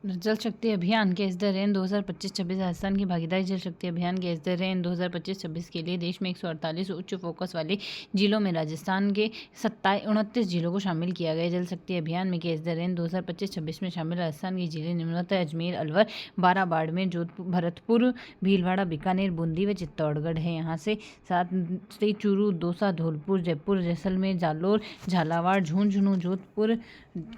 जल शक्ति अभियान के एस द रेन 2025-26 राजस्थान की भागीदारी जल शक्ति अभियान के एस द रेन 2025-26 के लिए देश में 148 उच्च फोकस वाले जिलों में राजस्थान के 29 जिलों को शामिल किया गया। जल शक्ति अभियान में के एस द रेन 2025-26 में शामिल राजस्थान के जिले निम्नतः अजमेर, अलवर, बारा, बाड़मेर, जोधपुर, भरतपुर, भीलवाड़ा, बीकानेर, बूंदी व चित्तौड़गढ़ है। यहाँ से साथ ही चूरू, दौसा, धौलपुर, जयपुर, जैसलमेर, जालोर, झालावाड़, झुंझुनू, जोधपुर,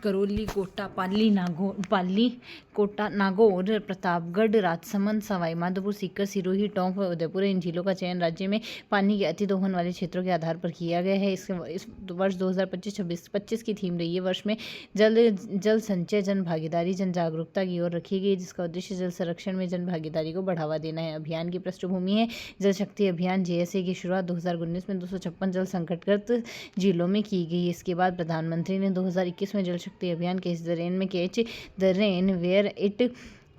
करौली, कोटा, पाली, कोटा, नागौर, प्रतापगढ़, राजसमंद, सवाई माधोपुर, सीकर, सिरोही, टोंक व उदयपुर। इन जिलों का चयन राज्य में पानी के अति दोहन वाले क्षेत्रों के आधार पर किया गया है। इस वर्ष 2025-26 की थीम रही है। वर्ष में जल संचय, जन भागीदारी, जन जागरूकता की ओर रखी गई, जिसका उद्देश्य जल संरक्षण में जन भागीदारी को बढ़ावा देना है। अभियान की पृष्ठभूमि है जल शक्ति अभियान JSA की शुरुआत 2019 में 256 जल संकटग्रस्त जिलों में की गई। इसके बाद प्रधानमंत्री ने 2021 में जल शक्ति अभियान के इस द रेन में catch the rain where it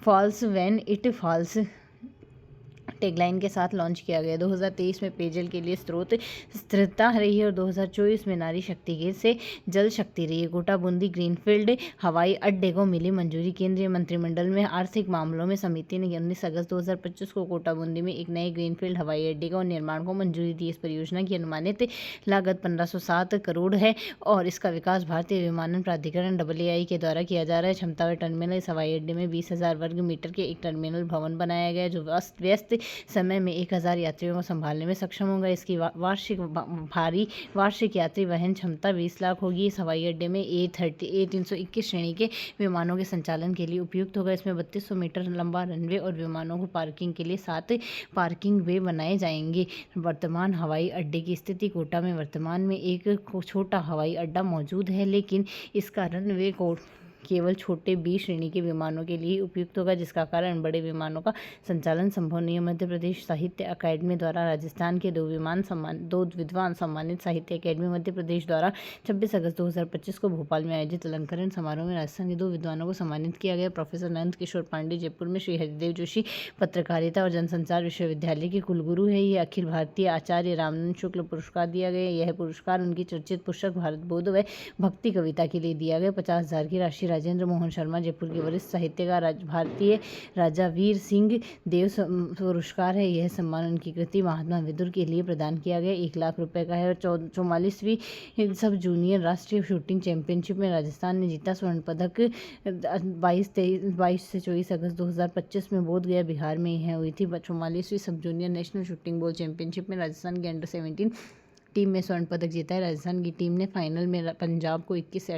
falls when it falls tagline के साथ लॉन्च किया गया। 2023 में पेयजल के लिए स्रोत स्थिरता रही है और 2024 में नारी शक्ति के से जल शक्ति रही है। कोटा बूंदी ग्रीनफील्ड हवाई अड्डे को मिली मंजूरी। केंद्रीय मंत्रिमंडल में आर्थिक मामलों में समिति ने 19 अगस्त 2025 को कोटा बूंदी में एक नए ग्रीनफील्ड हवाई अड्डे का निर्माण को मंजूरी दी। इस परियोजना की अनुमानित लागत 1507 करोड़ है और इसका विकास भारतीय विमानन प्राधिकरण AAI के द्वारा किया जा रहा है। क्षमता व टर्मिनल। इस हवाई अड्डे में 20,000 वर्ग मीटर के एक टर्मिनल भवन बनाया गया है जो व्यस्त समय में 1000 यात्रियों को संभालने में सक्षम होगा। इसकी वार्षिक यात्री वहन क्षमता 20 लाख होगी। इस हवाई अड्डे में A321 श्रेणी के विमानों के संचालन के लिए उपयुक्त होगा। इसमें 3200 मीटर लंबा रनवे और विमानों को पार्किंग के लिए 7 पार्किंग वे बनाए जाएंगे। वर्तमान हवाई अड्डे की स्थिति। कोटा में वर्तमान में एक छोटा हवाई अड्डा मौजूद है, लेकिन इसका रनवे केवल छोटे B श्रेणी के विमानों के लिए उपयुक्त होगा, जिसका कारण बड़े विमानों का संचालन संभव नहीं है। मध्य प्रदेश साहित्य अकादमी द्वारा राजस्थान के दो विद्वान सम्मानित। साहित्य अकादमी मध्य प्रदेश द्वारा 26 अगस्त 2025 को भोपाल में आयोजित अलंकरण समारोह में राजस्थान के 2 विद्वानों को सम्मानित किया गया। प्रोफेसर नंद किशोर पांडे जयपुर में, श्री हरिदेव जोशी पत्रकारिता और जनसंचार विश्वविद्यालय के कुलगुरु है। ये अखिल भारतीय आचार्य रामानंद शुक्ल पुरस्कार दिया गया। यह पुरस्कार उनकी चर्चित पुस्तक भारत बोध व भक्ति कविता के लिए दिया गया। 50,000 की राशि राजेंद्र मोहन शर्मा जयपुर के वरिष्ठ साहित्यकार भारतीय राजा वीर सिंह देव पुरस्कार है। यह सम्मान उनकी कृति महात्मा विदुर के लिए प्रदान किया गया। 1 लाख रुपए का है। और 44वीं सब जूनियर राष्ट्रीय शूटिंग चैंपियनशिप में राजस्थान ने जीता स्वर्ण पदक। 22 से 24 अगस्त 2025 में बोधगया बिहार में यह हुई थी। 44वीं sub junior national shooting ball championship में राजस्थान के अंडर-17 टीम में स्वर्ण पदक जीता है। राजस्थान की टीम ने फाइनल में पंजाब को 21 से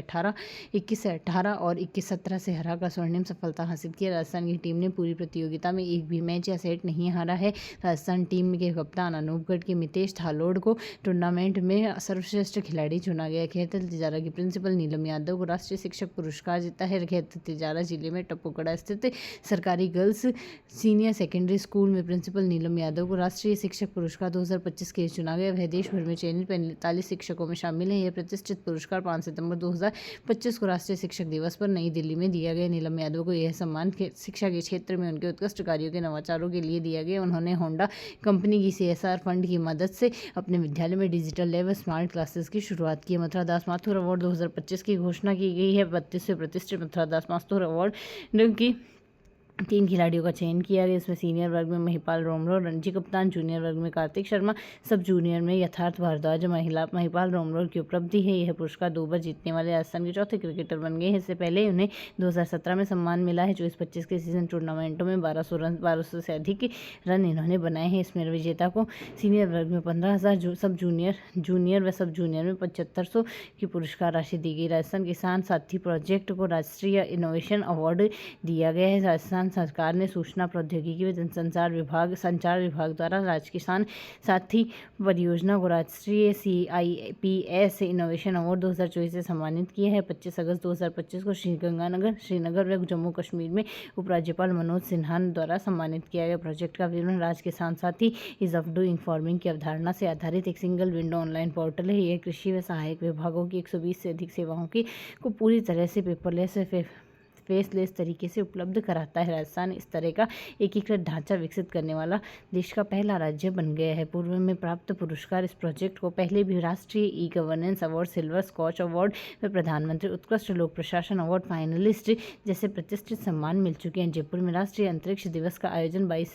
18 और 21-17 से हराकर स्वर्णिम सफलता हासिल की। राजस्थान की टीम ने पूरी प्रतियोगिता में एक भी मैच या सेट नहीं हारा है। राजस्थान टीम के कप्तान अनूपगढ़ के मितेश थालोड़ को टूर्नामेंट में सर्वश्रेष्ठ खिलाड़ी चुना गया। खैरतल तिजारा की प्रिंसिपल नीलम यादव को राष्ट्रीय शिक्षक पुरस्कार जीता है। खैरतल तिजारा जिले में टप्पूकड़ा स्थित सरकारी गर्ल्स सीनियर सेकेंडरी स्कूल में प्रिंसिपल नीलम यादव को राष्ट्रीय शिक्षक पुरस्कार 2025 के लिए चुना गया। वह देश भर में चयनित 45 शिक्षकों में शामिल है। यह प्रतिष्ठित पुरस्कार 5 सितंबर 2025 को राष्ट्रीय शिक्षक दिवस पर नई दिल्ली में दिया गया। नीलम यादव को यह सम्मान शिक्षा के क्षेत्र में उनके उत्कृष्ट कार्यों के नवाचारों के लिए दिया गया। उन्होंने होंडा कंपनी की CSR फंड की मदद से अपने विद्यालय में डिजिटल लैब व स्मार्ट क्लासेस की शुरुआत की। मथुरा दास माथुर अवार्ड 2025 की घोषणा की गई है। 32वें प्रतिष्ठित मथुरा दास माथुर अवार्ड की 3 खिलाड़ियों का चयन किया गया। इसमें सीनियर वर्ग में महिपाल रोमरो रणजी कप्तान, जूनियर वर्ग में कार्तिक शर्मा, सब जूनियर में यथार्थ भारद्वाज। महिपाल रोमरो की उपलब्धि है। यह पुरस्कार 2 बार जीतने वाले राजस्थान के चौथे क्रिकेटर बन गए हैं। इससे पहले उन्हें 2017 में सम्मान मिला है। 24-25 के सीजन टूर्नामेंटों में 1200 से अधिक रन इन्होंने बनाए हैं। इसमें विजेता को सीनियर वर्ग में 15,000, सब जूनियर व सब जूनियर में 7500 की पुरस्कार राशि दी गई। राजस्थान किसान साथी प्रोजेक्ट को राष्ट्रीय इनोवेशन अवार्ड दिया गया है। राजस्थान सरकार ने सूचना प्रौद्योगिकी व जनसंचार विभाग द्वारा किसान साथी परियोजना को राष्ट्रीय CIPS इनोवेशन अवार्ड 2024 से सम्मानित किया है। 25 अगस्त 2025 को श्रीनगर व जम्मू कश्मीर में उपराज्यपाल मनोज सिन्हा द्वारा सम्मानित किया गया। प्रोजेक्ट का विवरण राज्य किसान साथी इज ऑफ डूइंग फार्मिंग की अवधारणा से आधारित एक सिंगल विंडो ऑनलाइन पोर्टल है। यह कृषि व सहायक विभागों की 120 से अधिक सेवाओं को पूरी तरह से पेपरलेस फेसलेस तरीके से उपलब्ध कराता है। राजस्थान इस तरह का एकीकृत ढांचा विकसित करने वाला देश का पहला राज्य बन गया है। पूर्व में प्राप्त पुरस्कार इस प्रोजेक्ट को पहले भी राष्ट्रीय e governance award, silver Skoch award व प्रधानमंत्री उत्कृष्ट लोक प्रशासन अवार्ड फाइनलिस्ट जैसे प्रतिष्ठित सम्मान मिल चुके हैं। जयपुर में राष्ट्रीय अंतरिक्ष दिवस का आयोजन 22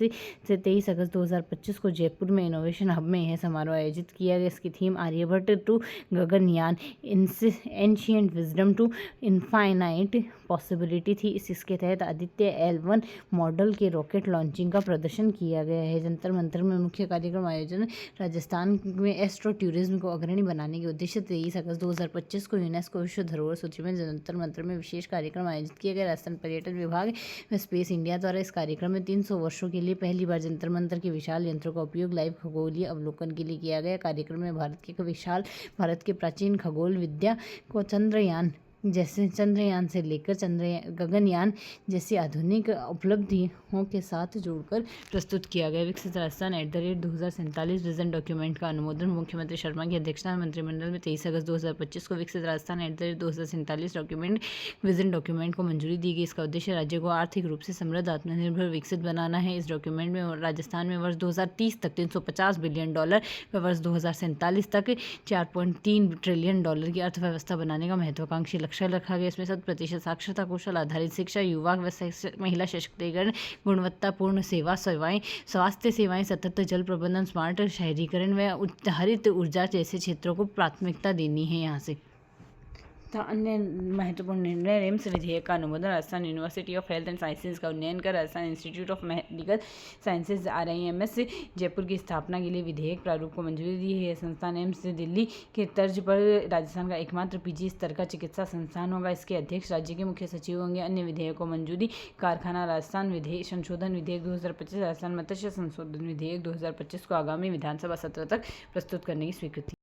से 23 अगस्त 2025 को जयपुर में इनोवेशन हब में यह समारोह आयोजित किया गया। इसकी theme Aryabhata to Gaganyaan, ancient wisdom to infinite possibility थी। इसके तहत आदित्य L1 मॉडल के रॉकेट लॉन्चिंग का प्रदर्शन किया गया है। जंतर मंतर में मुख्य कार्यक्रम आयोजन राजस्थान में एस्ट्रो टूरिज्म को अग्रणी बनाने के उद्देश्य 23 अगस्त 2025 को यूनेस्को विश्व धरोहर सूची में जंतर मंतर में विशेष कार्यक्रम आयोजित किया गया। राजस्थान पर्यटन विभाग व स्पेस इंडिया द्वारा इस कार्यक्रम में 300 वर्षों के लिए पहली बार जंतर मंतर के विशाल यंत्रों का उपयोग लाइव खगोलीय अवलोकन के लिए किया गया। कार्यक्रम में भारत के प्राचीन खगोल विद्या को चंद्रयान से लेकर गगनयान जैसी आधुनिक उपलब्धियों के साथ जोड़कर प्रस्तुत किया गया। विकसित राजस्थान @2047 विजन डॉक्यूमेंट का अनुमोदन मुख्यमंत्री शर्मा की अध्यक्षता में मंत्रिमंडल में 23 अगस्त 2025 को विकसित राजस्थान @2047 विजन डॉक्यूमेंट को मंजूरी दी गई। इसका उद्देश्य राज्य को आर्थिक रूप से समृद्ध, आत्मनिर्भर, विकसित बनाना है। इस डॉक्यूमेंट में राजस्थान में वर्ष 2030 तक $350 बिलियन व वर्ष 2047 तक $4.3 ट्रिलियन की अर्थव्यवस्था बनाने का महत्वाकांक्षी लक्ष्य रखा गया। इसमें 100% साक्षरता, कौशल आधारित शिक्षा, युवा व महिला सशक्तिकरण, गुणवत्तापूर्ण सेवाएं, स्वास्थ्य सेवाएं, सतत जल प्रबंधन, स्मार्ट शहरीकरण व हरित ऊर्जा जैसे क्षेत्रों को प्राथमिकता देनी है। यहाँ से अन्य महत्वपूर्ण निर्णय रिम्स विधेयक का अनुमोदन, Rajasthan university of health and sciences का उन्नयन कर Rajasthan institute of medical sciences RIMS Jaipur की स्थापना के लिए विधेयक प्रारूप को मंजूरी दी है। संस्थान एम्स दिल्ली के तर्ज पर राजस्थान का एकमात्र PG स्तर का चिकित्सा संस्थान होगा। इसके अध्यक्ष राज्य के मुख्य सचिव होंगे। अन्य विधेयक को मंजूरी, कारखाना राजस्थान संशोधन विधेयक 2025, राजस्थान मत्स्य संशोधन विधेयक 2025 को आगामी विधानसभा सत्र तक प्रस्तुत करने की स्वीकृति।